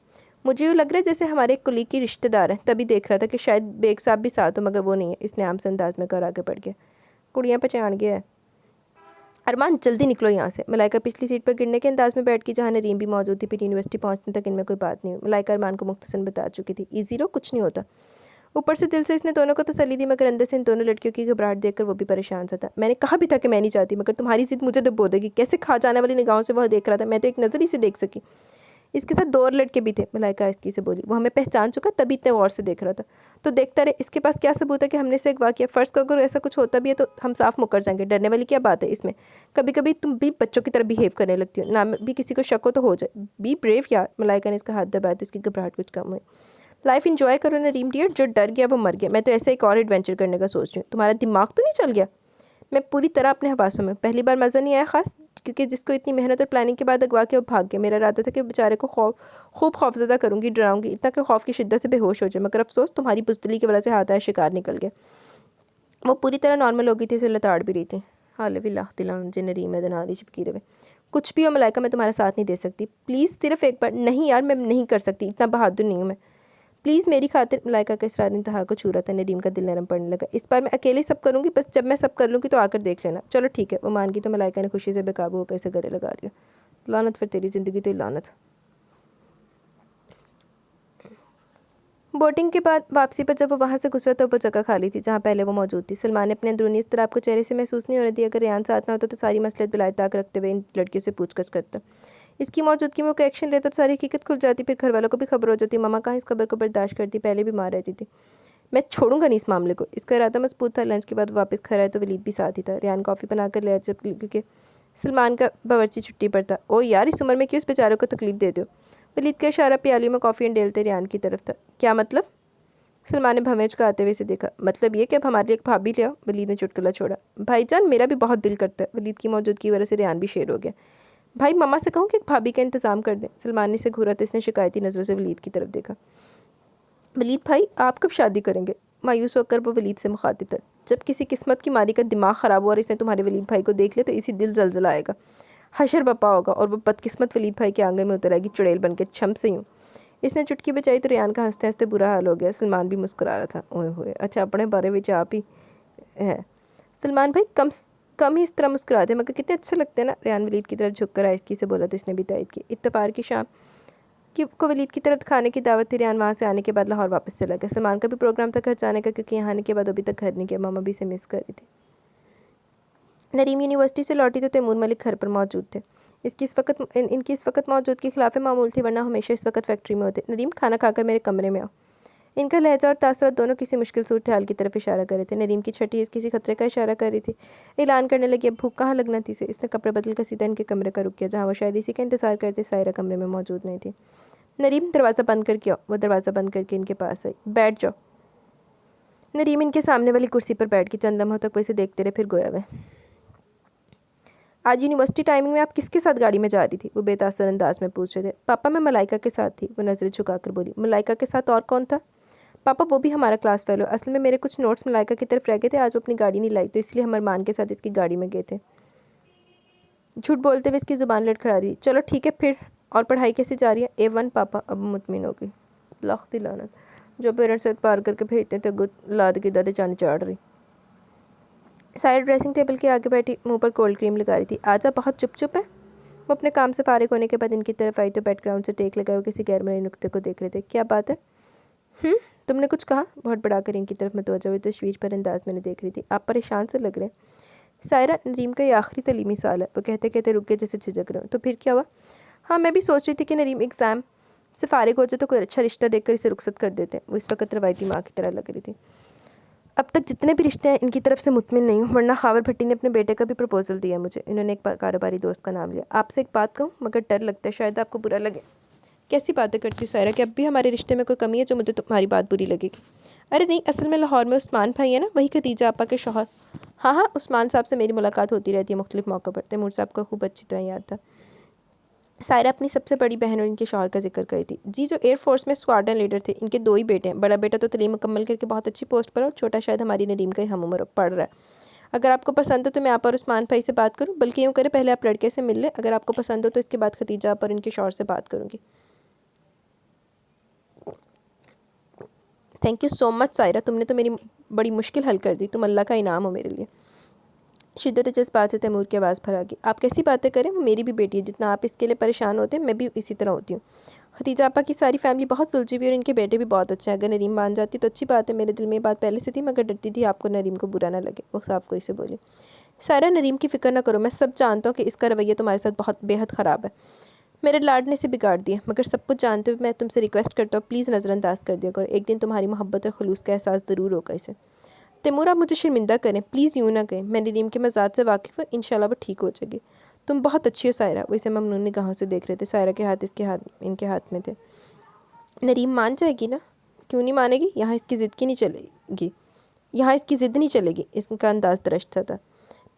مجھے یوں لگ رہا ہے جیسے ہمارے ایک کلیگ کی رشتہ دار ہیں، تبھی دیکھ رہا تھا کہ شاید بیگ صاحب بھی ساتھ ہو، مگر وہ نہیں ہے۔ اس نے عام سے انداز میں کر آگے بڑھ گیا۔ کڑیاں پہچان گیا ہے۔ ارمان جلدی نکلو یہاں سے۔ ملائکہ پچھلی سیٹ پر گرنے کے انداز میں بیٹھ گئی جہاں نریم بھی موجود تھی۔ پھر یونیورسٹی پہنچنے تک ان میں کوئی بات نہیں ہوئی۔ ملائکہ ارمان کو مختصراً بتا چکی تھی، ایزی رہو، کچھ نہیں ہوتا۔ اوپر سے دل سے اس نے دونوں کو تسلی دی، مگر اندر سے ان دونوں لڑکیوں کی گھبراہٹ دیکھ کر وہ بھی پریشان سا تھا۔ میں نے کہا بھی تھا کہ میں نہیں چاہتی، مگر تمہاری ضد مجھے دبو دے گی۔ کیسے کھا جانے والی نگاہوں سے وہ دیکھ رہا تھا، میں تو ایک نظر ہی سے دیکھ سکی۔ اس کے ساتھ 2 اور لڑکے بھی تھے، ملائکہ آہستگی سے بولی۔ وہ ہمیں پہچان چکا تبھی اتنے غور سے دیکھ رہا تھا۔ تو دیکھتا رہے، اس کے پاس کیا ثبوت ہے کہ ہم نے سے اغوا کیا؟ فرض کرو اگر ایسا کچھ ہوتا بھی ہے تو ہم صاف مکر جائیں گے، ڈرنے والی کیا بات ہے اس میں؟ کبھی کبھی تم بھی بچوں کی طرح بیہیو کرنے لگتی ہو، نہ بھی کسی کو شک ہو تو ہو جائے۔ بی بریو یار۔ ملائکہ نے اس کا ہاتھ دبایا تو اس کی گھبراہٹ کچھ کم ہوئی۔ لائف انجوائے کرو نریم ڈیئر، جو ڈر گیا وہ مر گیا۔ میں تو ایسے ایک اور ایڈونچر کرنے کا سوچ رہی ہوں، تمہارا دماغ تو نہیں چل گیا؟ میں پوری طرح اپنے حواسوں میں، پہلی بار مزہ نہیں آیا خاص، کیونکہ جس کو اتنی محنت اور پلاننگ کے بعد اغوا کیا وہ بھاگ گیا۔ میرا ارادہ تھا کہ بیچارے کو خوب خوفزدہ کروں گی، ڈراؤں گی، اتنا کہ خوف کی شدت سے بے ہوش ہو جائے، مگر افسوس تمہاری بزدلی کی وجہ سے ہاتھ آیا شکار نکل گیا۔ وہ پوری طرح نارمل ہو گئی تھی، اسے لتاڑ بھی رہی تھی۔ حالوی لاہ دلان جے نریم میں دناری چپکی رہے۔ کچھ بھی ہو ملائکہ، میں تمہارا ساتھ نہیں دے سکتی، پلیز صرف ایک بار۔ نہیں یار، میں نہیں کر سکتی، اتنا بہادر نہیں ہوں میں، پلیز میری خاطر۔ ملائکہ کا اصرار انتہا کو چھو رہا تھا، نریم کا دل نرم پڑنے لگا۔ اس بار میں اکیلے سب کروں گی، بس جب میں سب کر لوں گی تو آ کر دیکھ لینا۔ چلو ٹھیک ہے، وہ مان گئی تو ملائکہ نے خوشی سے بے قابو ہو کر اسے گلے لگا لیا۔ لعنت پھر تیری زندگی تو لعنت۔ بوٹنگ کے بعد واپسی پر جب وہ وہاں سے گزرا تو وہ جگہ خالی تھی جہاں پہلے وہ موجود تھی۔ سلمان نے اپنے اندرونی اضطراب کو چہرے سے محسوس نہیں ہونے دیا۔ اگر ریان ساتھ نہ ہوتا تو ساری مسئلہ بلائے طاق رکھتے ہوئے ان لڑکیوں سے پوچھ گچھ کرتا۔ اس کی موجودگی میں وہ کوئی ایکشن لیتا تو ساری حقیقت کھل جاتی، پھر گھر والوں کو بھی خبر ہو جاتی۔ ماما کہاں اس خبر کو برداشت کرتی، پہلے بھی مار رہتی تھی۔ میں چھوڑوں گا نہیں اس معاملے کو۔ اس کا ارادہ مضبوط تھا۔ لنچ کے بعد واپس گھر آئے تو ولید بھی ساتھ ہی تھا۔ ریان کافی بنا کر لے آیا کیونکہ سلمان کا باورچی چھٹی پر تھا۔ او یار، اس عمر میں کیوں اس بیچارے کو تکلیف دے دو؟ ولید کا اشارہ پیالیوں میں کافی انڈیلتے ریان کی طرف تھا۔ کیا مطلب؟ سلمان نے بھنویج کا آتے ہوئے سے دیکھا۔ مطلب یہ کہ اب ہمارے لیے ایک بھابھی لے آؤ۔ ولید نے چٹکلا چھوڑا۔ بھائی جان، میرا بھی بہت دل کرتا ہے۔ ولید کی موجودگی کی وجہ سے ریان بھی شیر ہو گیا۔ بھائی مما سے کہوں کہ ایک بھابھی کا انتظام کر دیں؟ سلمان نے اسے گھورا تو اس نے شکایتی نظروں سے ولید کی طرف دیکھا۔ ولید بھائی، آپ کب شادی کریں گے؟ مایوس ہو کر وہ ولید سے مخاطب تھا۔ جب کسی قسمت کی ماری کا دماغ خراب ہوا اور اس نے تمہارے ولید بھائی کو دیکھ لیا تو اسی دل زلزلہ آئے گا، حشر بپا ہوگا، اور وہ بدقسمت ولید بھائی کے آنگن میں اتر آئے گی چڑیل بن کے، چھم سے یوں۔ اس نے چٹکی بچائی تو ریان کا ہنستے ہنستے برا حال ہو گیا۔ سلمان بھی مسکرا رہا تھا۔ اوئے ہوئے، اچھا اپنے بارے میں آپ ہی ہے سلمان بھائی، کم ہی اس طرح مسکراتے مگر کتنے اچھے لگتے ہیں نا۔ ریان ولید کی طرف جھک کر آہستگی سے بولا تو اس نے بھی تائید کی۔ اتوار کی شام کو ولید کی طرف کھانے کی دعوت تھی۔ ریان وہاں سے آنے کے بعد لاہور واپس چلا گیا۔ سلمان کا بھی پروگرام تھا گھر جانے کا، کیونکہ یہاں آنے کے بعد ابھی تک گھر نہیں گیا، ماما بھی اسے مس کر رہی تھی۔ نریم یونیورسٹی سے لوٹی تو تیمور ملک گھر پر موجود تھے۔ ان کی اس وقت موجودگی خلاف معمول تھی، ورنہ ہمیشہ اس وقت فیکٹری میں ہوتے۔ نریم، کھانا کھا کر میرے کمرے میں آؤ۔ ان کا لہجہ اور تاثرات دونوں کسی مشکل صورتحال کی طرف اشارہ کر رہے تھے۔ نریم کی چھٹی اس کسی خطرے کا اشارہ کر رہی تھی۔ اعلان کرنے لگی، اب بھوک کہاں لگنا تھی اسے۔ اس نے کپڑے بدل کر سیدھا ان کے کمرے کا رخ کیا جہاں وہ شاید اسی کا انتظار کرتے۔ سائرہ کمرے میں موجود نہیں تھی۔ نریم، دروازہ بند کر کے آؤ۔ وہ دروازہ بند کر کے ان کے پاس آئی۔ بیٹھ جاؤ۔ نریم ان کے سامنے والی کرسی پر بیٹھ گئی۔ چند لمحوں تک وہ اسے دیکھتے رہے، پھر گویا وہ آج یونیورسٹی ٹائمنگ میں آپ کس کے ساتھ گاڑی میں جا رہی تھی؟ وہ بے تاثر انداز میں پوچھ رہے تھے۔ پاپا، میں ملائکہ کے ساتھ تھی۔ وہ نظریں جھکا کر بولی۔ ملائکہ کے ساتھ اور کون تھا؟ پاپا، وہ بھی ہمارا کلاس فیلو۔ اصل میں میرے کچھ نوٹس ملائکہ کی طرف رہ گئے تھے، آج وہ اپنی گاڑی نہیں لائی تو اس لیے ہم ارمان کے ساتھ اس کی گاڑی میں گئے تھے۔ جھوٹ بولتے ہوئے اس کی زبان لڑکھڑا دی۔ چلو ٹھیک ہے پھر، اور پڑھائی کیسی جا رہی ہے؟ A1 پاپا۔ اب مطمئن ہو گئی۔ لاخ لعنت، جو پیرنٹس پار کر کے بھیجتے تھے لاد کی دادے چاند چاڑ رہی۔ سائر ڈریسنگ ٹیبل کے آگے بیٹھی منہ پر کولڈ کریم لگا رہی تھی۔ آجا، بہت چپ چپ ہے۔ وہ اپنے کام سے فارغ ہونے کے بعد ان کی طرف آئی تو بیک گراؤنڈ سے ٹیک لگائے وہ کسی غیر مرئی نقطے کو دیکھ رہے تھے۔ کیا بات ہے؟ تم نے کچھ کہا؟ بہت بڑھا کر ان کی طرف متوجہ ہوئی، تشویش پر انداز میں نے دیکھ رہی تھی۔ آپ پریشان سے لگ رہے ہیں۔ سائرہ، نریم کا یہ آخری تعلیمی سال ہے۔ وہ کہتے کہتے رک گئے جیسے جھجک رہے ہوں۔ تو پھر کیا ہوا؟ ہاں، میں بھی سوچ رہی تھی کہ نریم ایگزام سے فارغ ہو جائے تو کوئی اچھا رشتہ دیکھ کر اسے رخصت کر دیتے۔ وہ اس وقت روایتی ماں کی طرح لگ رہی تھی۔ اب تک جتنے بھی رشتے ہیں ان کی طرف سے مطمئن نہیں ہوں، ورنہ خاور بھٹی نے اپنے بیٹے کا بھی پرپوزل دیا مجھے۔ انہوں نے ایک کاروباری دوست کا نام لیا۔ آپ سے ایک بات کہوں، مگر ڈر لگتا ہے شاید آپ کو برا لگے۔ کیسی باتیں کرتی ہو سائرہ، کہ اب بھی ہمارے رشتے میں کوئی کمی ہے جو مجھے تمہاری بات بری لگے گی؟ ارے نہیں، اصل میں لاہور میں عثمان بھائی ہے نا، وہی خدیجہ آپا کے شوہر۔ ہاں، عثمان صاحب سے میری ملاقات ہوتی رہتی ہے مختلف موقع پر۔ تیمور صاحب کو خوب اچھی طرح یاد تھا۔ سائرہ اپنی سب سے بڑی بہن اور ان کے شوہر کا ذکر کری تھی۔ جی، جو ایئر فورس میں اسکواڈرن لیڈر تھے۔ ان کے 2 ہی بیٹے ہیں۔ بڑا بیٹا تو تعلیم مکمل کر کے بہت اچھی پوسٹ پر، اور چھوٹا شاید ہماری نریم کا ہی ہم عمر پڑھ رہا ہے۔ اگر آپ کو پسند ہو تو میں آپ اور عثمان بھائی سے بات کروں، بلکہ یوں کرے پہلے آپ لڑکے سے مل لیں، اگر آپ کو پسند ہو تو اس کے بعد خدیجہ آپ اور ان کے شوہر سے بات کروں گی۔ تھینک یو سو مچ سائرہ، تم نے تو میری بڑی مشکل حل کر دی، تم اللہ کا انعام ہو میرے لیے۔ شدت جذبات سے تیمور کی آواز بھر آ گئی۔ آپ کیسی باتیں کریں، وہ میری بھی بیٹی ہے، جتنا آپ اس کے لیے پریشان ہوتے ہیں میں بھی اسی طرح ہوتی ہوں۔ خدیجہ آپا کی ساری فیملی بہت سلجھی ہوئی اور ان کے بیٹے بھی بہت اچھے ہیں۔ اگر نریم مان جاتی تو اچھی بات ہے، میرے دل میں یہ بات پہلے سے تھی، مگر ڈرتی تھی آپ کو نریم کو برا نہ لگے۔ وہ صاف کوئی سے بولی۔ سائرہ، نریم کی فکر نہ کرو، میں سب جانتا ہوں کہ اس کا رویہ تمہارے ساتھ بہت بے حد خراب ہے۔ میرے لاڈ نے سے بگاڑ دیا، مگر سب کچھ جانتے ہوئے میں تم سے ریکویسٹ کرتا ہوں پلیز نظر انداز کر دیا کرو، ایک دن تمہاری محبت اور خلوص کا احساس ضرور ہوگا اسے۔ تیمور آپ مجھے شرمندہ کریں، پلیز یوں نہ کہیں، میں نریم کے مزاج سے واقف ہوں، انشاءاللہ وہ ٹھیک ہو جائے گی۔ تم بہت اچھی ہو سائرہ، وہ اسے ممنون نگاہوں سے دیکھ رہے تھے، سائرہ کے ہاتھ ان کے ہاتھ میں تھے۔ نریم مان جائے گی نا؟ کیوں نہیں مانے گی؟ یہاں اس کی ضد کی نہیں چلے گی، یہاں اس کی ضد نہیں چلے گی، اس کا انداز درشت تھا۔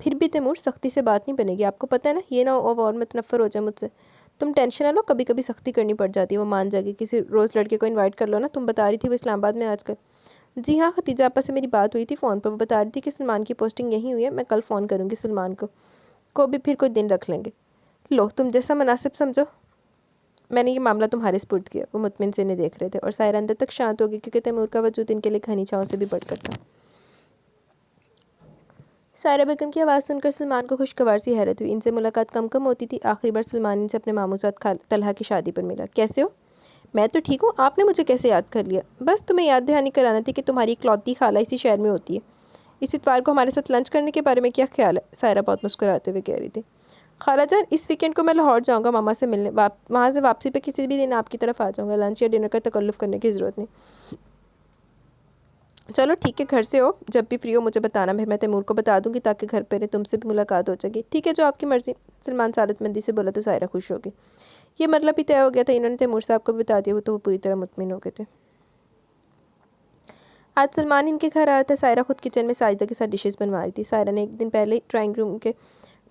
پھر بھی تیمور سختی سے بات نہیں بنے گی، آپ کو پتہ ہے نا، یہ نہ اور متنفر ہو جائے مجھ سے۔ تم ٹینشن نہ لو، کبھی کبھی سختی کرنی پڑ جاتی ہے، وہ مان جائے گی، کسی روز لڑکے کو انوائٹ کر لو نا، تم بتا رہی تھی وہ اسلام آباد میں آج کل۔ جی ہاں، ختیجہ آپا سے میری بات ہوئی تھی فون پر، وہ بتا رہی تھی کہ سلمان کی پوسٹنگ یہیں ہوئی ہے، میں کل فون کروں گی سلمان کو بھی پھر کوئی دن رکھ لیں گے۔ لو تم جیسا مناسب سمجھو، میں نے یہ معاملہ تمہارے سپرد کیا۔ وہ مطمئن سے انہیں دیکھ رہے تھے اور سائرہ اندر تک شانت ہوگی کیونکہ تیمور کا وجود ان کے لیے گھنی چھاؤں سے بھی بڑھ کر تھا۔ سائرہ بیگم کی آواز سن کر سلمان کو خوشگوار سی حیرت ہوئی، ان سے ملاقات کم ہوتی تھی، آخری بار سلمان ان سے اپنے ماموں ساتھ طلحہ کی شادی پر ملا۔ کیسے ہو؟ میں تو ٹھیک ہوں، آپ نے مجھے کیسے یاد کر لیا؟ بس تمہیں یاد دہانی کرانا تھی کہ تمہاری اکلوتی خالہ اسی شہر میں ہوتی ہے۔ اس اتوار کو ہمارے ساتھ لنچ کرنے کے بارے میں کیا خیال ہے؟ سائرہ بہت مسکراتے ہوئے کہہ رہی تھی۔ خالہ جان اس ویکینڈ کو میں لاہور جاؤں گا ماما سے ملنے، وہاں سے واپسی پہ کسی بھی دن آپ کی طرف آ جاؤں گا، لنچ یا ڈنر کا تکلف کرنے کی ضرورت نہیں۔ چلو ٹھیک ہے، گھر سے ہو، جب بھی فری ہو مجھے بتانا، پھر میں تیمور کو بتا دوں گی تاکہ گھر پہ تم سے بھی ملاقات ہو جائے گی۔ ٹھیک ہے جو آپ کی مرضی، سلمان سعادت مندی سے بولا تو سائرہ خوش ہوگی۔ یہ مطلب بھی طے ہو گیا تھا، انہوں نے تیمور صاحب کو بھی بتا دیا وہ تو وہ پوری طرح مطمئن ہو گئے تھے۔ آج سلمان ان کے گھر آیا تھا، سائرہ خود کچن میں ساجدہ کے ساتھ ڈشز بنوا رہی تھی۔ سائرہ نے ایک دن پہلے ڈرائنگ روم کے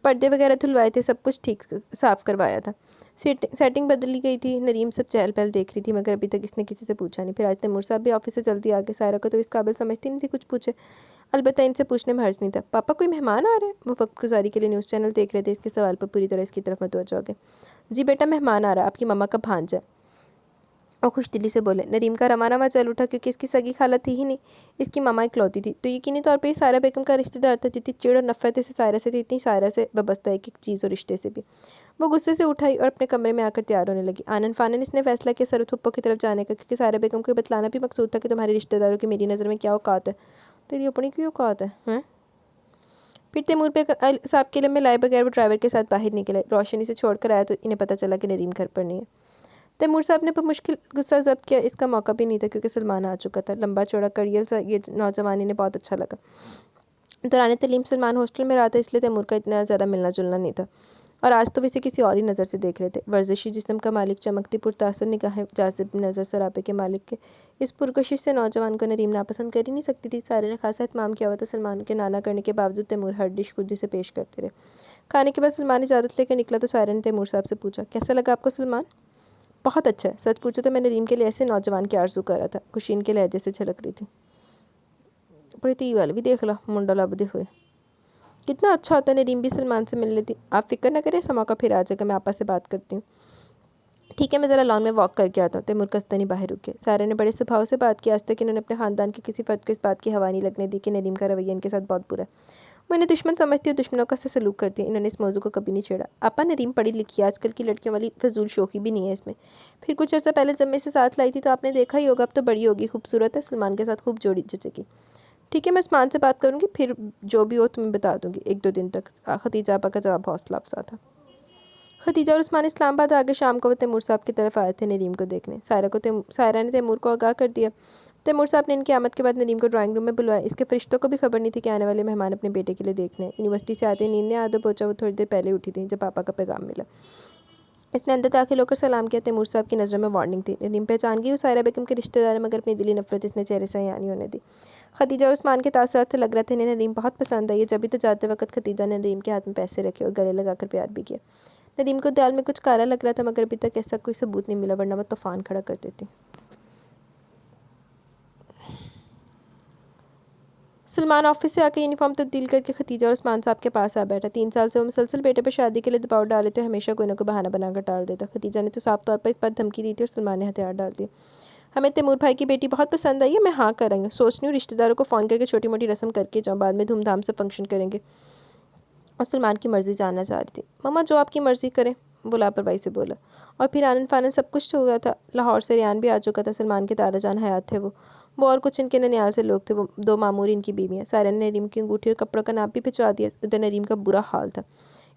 پردے وغیرہ دھلوائے تھے، سب کچھ ٹھیک صاف کروایا تھا، سیٹنگ بدلی گئی تھی۔ نریم سب چہل پہل دیکھ رہی تھی مگر ابھی تک اس نے کسی سے پوچھا نہیں۔ پھر آج تیمور صاحب بھی آفس سے جلدی آ گئے، سائرہ کو تو اس قابل سمجھتی نہیں تھی کچھ پوچھے، البتہ ان سے پوچھنے میں حرج نہیں تھا۔ پاپا کوئی مہمان آ رہے ہیں؟ وہ وقت گزاری کے لیے نیوز چینل دیکھ رہے تھے، اس کے سوال پر پوری طرح اس کی طرف متوجہ ہو گئے۔ جی بیٹا مہمان آ رہا ہے، آپ کی ماما کا بھانجا ہے، اور خوش دلی سے بولے۔ نریم کا رواں چل اٹھا کیونکہ اس کی سگی خالہ تھی ہی نہیں، اس کی ماما اکلوتی تھی، تو یقینی طور پہ یہ سائرہ بیگم کا رشتہ دار تھا، جتنی چڑ اور نفرت سے سائرہ سے تھی اتنی سائرہ سے وابستہ ایک چیز اور رشتے سے بھی۔ وہ غصے سے اٹھائی اور اپنے کمرے میں آ کر تیار ہونے لگی۔ آنن فانن اس نے فیصلہ کیا سر و تھپو کی طرف جانے کا، کیونکہ سائرہ بیگم کو بتلانا بھی مقصود تھا کہ تمہارے رشتہ داروں کی میری نظر میں کیا اوقات ہے۔ تیری اپنی کی اوقات ہے؟ پھر تیمور صاحب کے لمحے لائے بغیر وہ ڈرائیور کے ساتھ باہر نکلے، روشنی سے چھوڑ کر آیا تو انہیں پتہ چلا کہ نریم گھر پر نہیں ہے۔ تیمور صاحب نے بمشکل غصہ ضبط کیا، اس کا موقع بھی نہیں تھا کیونکہ سلمان آ چکا تھا، لمبا چوڑا کڑیل سا، یہ نوجوان انہیں بہت اچھا لگا۔ دوران تعلیم سلمان ہاسٹل میں رہا تھا، اس لیے تیمور کا اتنا زیادہ ملنا جلنا نہیں تھا، اور آج تو اسے کسی اور ہی نظر سے دیکھ رہے تھے۔ ورزشی جسم کا مالک، چمکتی پرتاثر نگاہیں، جاذب نظر سراپے کے مالک کے اس پرکشش سے نوجوان کو نریم ناپسند کر ہی نہیں سکتی تھی۔ سارے نے خاصا اہتمام کیا ہوا تھا، سلمان کے نانا کرنے کے باوجود تیمور ہر ڈش خود سے پیش کرتے رہے۔ کھانے کے بعد سلمان اجازت لے کر نکلا تو سارے نے تیمور صاحب سے پوچھا، کیسا لگا آپ کو سلمان؟ بہت اچھا ہے، سچ پوچھو تو میں نریم کے لیے ایسے نوجوان کی آرزو کر رہا تھا، خوشی ان کے لہجے سے جھلک رہی تھی۔ بڑی تی والی بھی دیکھ لا، منڈا لبدے ہوئے، کتنا اچھا ہوتا ہے، نریم بھی سلمان سے مل لیتی۔ آپ فکر نہ کریں، ایسا موقع پھر آ جائے گا، میں آپا سے بات کرتی ہوں۔ ٹھیک ہے، میں ذرا لان میں واک کر کے آتا ہوں۔ تیمور کستنی باہر رکے، سارے نے بڑے سبھاؤ سے بات کی، آج تک انہوں نے اپنے خاندان کے کسی فرد کو اس بات کی ہوا نہیں لگنے دی کہ نریم کا رویہ ان کے ساتھ بہت برا ہے، وہ انہیں دشمن سمجھتی اور دشمنوں کا سے سلوک کرتی ہے۔ انہوں نے اس موضوع کو کبھی نہیں چھیڑا۔ آپا نریم پڑھی لکھی ہے، آج کل کی لڑکیوں والی فضول شوخی بھی نہیں ہے اس میں، پھر کچھ عرصہ پہلے جب میں اسے ساتھ لائی تھی تو آپ نے دیکھا ہی ہوگا، اب تو بڑی ہوگی، خوبصورت ہے، سلمان کے ساتھ خوب جوڑی جچے گی۔ ٹھیک ہے، میں عثمان سے بات کروں گی، پھر جو بھی ہو تمہیں بتا دوں گی، 1-2 دن تک۔ ختیجہ آپا کا جواب حوصلہ افزا تھا۔ ختیجہ اور عثمان اسلام آباد آگے، شام کو وہ تیمور صاحب کی طرف آئے تھے نریم کو دیکھنے۔ سائرہ نے تیمور کو آگاہ کر دیا۔ تیمور صاحب نے ان کی آمد کے بعد نریم کو ڈرائنگ روم میں بلوایا، اس کے فرشتوں کو بھی خبر نہیں تھی کہ آنے والے مہمان اپنے بیٹے کے لیے دیکھنے ہیں۔ یونیورسٹی سے آتے نیند نے آدھا پہنچا، وہ تھوڑی دیر پہلے اٹھی تھی جب پاپا کا پیغام ملا۔ اس نے اندر داخل ہو کر سلام کیا، تیمور صاحب کی نظروں میں وارننگ تھی۔ نریم پہچان گئی وہ سائرہ بیگم کے رشتہ دار ہے، مگر اپنی دلی نفرت اس نے چہرے سے عیاں نہیں ہونے دی۔ ختیجہ اور عثمان کے تاثرات سے لگ رہا تھا انہیں نریم بہت پسند آئی ہے، جبھی تو جاتے وقت ختیجہ نے نریم کے ہاتھ میں پیسے رکھے اور گلے لگا کر پیار بھی کیا۔ نریم کو دال میں کچھ کالا لگ رہا تھا، مگر ابھی تک ایسا کوئی ثبوت نہیں ملا، ورنہ وہ طوفان کھڑا کر دیتی۔ سلمان آفس سے آ کے یونیفارم تبدیل کر کے ختیجہ اور عثمان صاحب کے پاس آ بیٹھا۔ 3 سال سے وہ مسلسل بیٹے پر شادی کے لیے دباؤ ڈالے تھے اور ہمیشہ کوئی نہ کوئی بہانہ بنا کر ٹال دیتا۔ ختیجہ نے تو صاف طور پر اس بات دھمکی دی تھی اور سلمان نے ہتھیار ڈال دیے۔ ہمیں تیمور بھائی کی بیٹی بہت پسند آئی ہے، میں ہاں کر رہی ہوں، سوچ رہی ہوں رشتہ داروں کو فون کر کے چھوٹی موٹی رسم کر کے جاؤں، بعد میں دھوم دھام سے فنکشن کریں گے۔ اور سلمان کی مرضی جاننا چاہ رہی تھی۔ ماما جو آپ کی مرضی کریں، وہ لاپرواہی سے بولا، اور پھر آنن فانن سب کچھ ہو گیا تھا۔ لاہور سے ریان بھی آ چکا تھا، سلمان کے تارا جان حیات تھے وہ اور کچھ ان کے ننیال سے لوگ تھے، وہ 2 مامور ان کی بیویاں۔ سارے نے نریم کی انگوٹھی اور کپڑوں کا نام بھی بھجوا دیا، ادھر نریم کا برا حال تھا،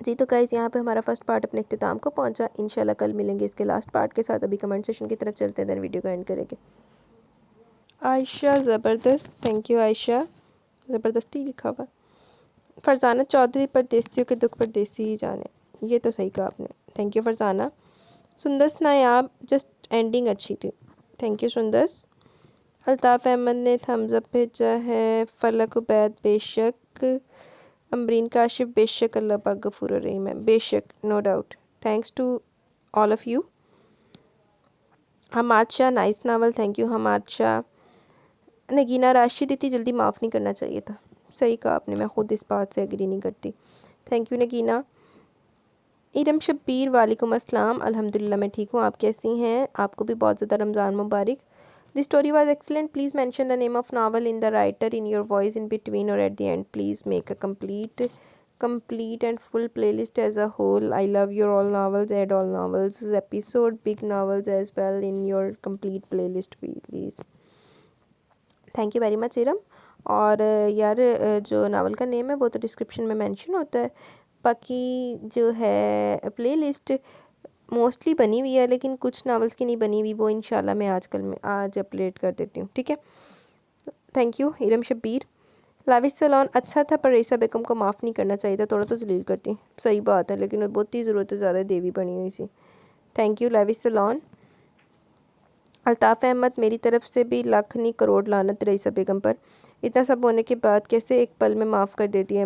جی تو گائز یہاں پہ ہمارا فرسٹ پارٹ اپنے اختتام کو پہنچا، انشاءاللہ کل ملیں گے اس کے لاسٹ پارٹ کے ساتھ۔ ابھی کمنٹ سیشن کی طرف چلتے ہیں، دین ویڈیو کو اینڈ کریں گے۔ عائشہ زبردست، تھینک یو عائشہ، زبردستی لکھا ہوا۔ فرزانہ چودھری پردیسیوں کے دکھ پردیسی ہی جانے، یہ تو صحیح کہا آپ نے، تھینک یو فرزانہ۔ سندس نایاب، جسٹ اینڈنگ اچھی تھی، تھینک یو سندس۔ الطاف احمد نے تھمز اپ بھیجا ہے۔ فلک عبید بے شک، امبرین کاشف بے شک، اللہ پاک غفور الرحیم ہے، بے شک، no doubt, thanks to all of you. Hammad Shah nice novel, thank you Hammad Shah. Nagina Rashid اتنی جلدی معاف نہیں کرنا چاہیے تھا، صحیح کہا آپ نے، میں خود اس بات سے ایگری نہیں کرتی، تھینک یو نگینہ۔ ارم شبیر وعلیکم السلام، الحمدللہ میں ٹھیک ہوں، آپ کیسی ہیں؟ آپ کو بھی بہت زیادہ رمضان مبارک۔ The story was excellent, please mention the name of novel and the writer in your voice in between اور at the end, please make a complete and full playlist as a whole. I love your all novels, add all novels episode, big novels as well in your complete playlist please. Thank you very much Iram. اور یار جو novel کا نیم ہے وہ تو description میں mention ہوتا ہے، باقی جو ہے پلے لسٹ موسٹلی بنی ہوئی ہے، لیکن کچھ ناولس کی نہیں بنی ہوئی، وہ انشاءاللہ میں آج اپڈیٹ کر دیتی ہوں، ٹھیک ہے۔ Thank you Iram Shabbir. Lavish salon اچھا تھا پر رئیسہ بیگم کو معاف نہیں کرنا چاہیے تھا، تھوڑا تو ذلیل کرتی، صحیح بات ہے، لیکن وہ بہت ہی ضرورت زیادہ دیوی بنی ہوئی سی۔ تھینک یو لاوش سلون۔ الطاف احمد میری طرف سے بھی لاکھ نہیں کروڑ لعنت رئیسہ بیگم پر، اتنا سب ہونے کے بعد کیسے ایک پل میں معاف کر دیتی ہے،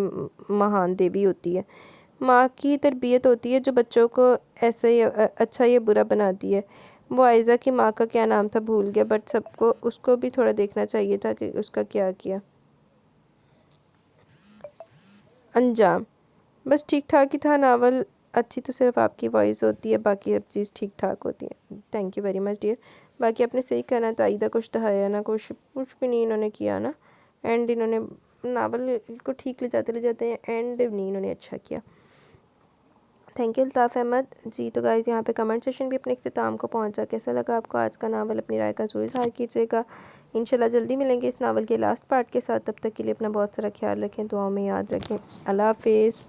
مہان دیوی ہوتی ہے، ماں کی تربیت ہوتی ہے جو بچوں کو ایسے اچھا یا برا بناتی ہے۔ وہ عائزہ کی ماں کا کیا نام تھا بھول گیا، بٹ سب کو اس کو بھی تھوڑا دیکھنا چاہیے تھا کہ اس کا کیا کیا۔ انجام بس ٹھیک ٹھاک ہی تھا ناول، اچھی تو صرف آپ کی وائس ہوتی ہے، باقی سب چیز ٹھیک ٹھاک ہوتی ہے، thank you very much dear. باقی آپ نے صحیح کہنا تھا، عائدہ کچھ دہایا نہ کچھ بھی نہیں انہوں نے کیا نا، اینڈ انہوں نے ناول کو ٹھیک لے جاتے ہیں، اینڈ نہیں انہوں نے اچھا کیا۔ Thank you Altaf Ahmed. جی تو گائز یہاں پہ کمنٹ سیشن بھی اپنے اختتام کو پہنچا، کیسا لگا آپ کو آج کا ناول؟ اپنی رائے کا ضرور اظہار کیجیے گا، انشاءاللہ جلدی ملیں گے اس ناول کے لاسٹ پارٹ کے ساتھ، تب تک کے لیے اپنا بہت سارا خیال رکھیں، دعاؤں میں یاد رکھیں، اللہ حافظ۔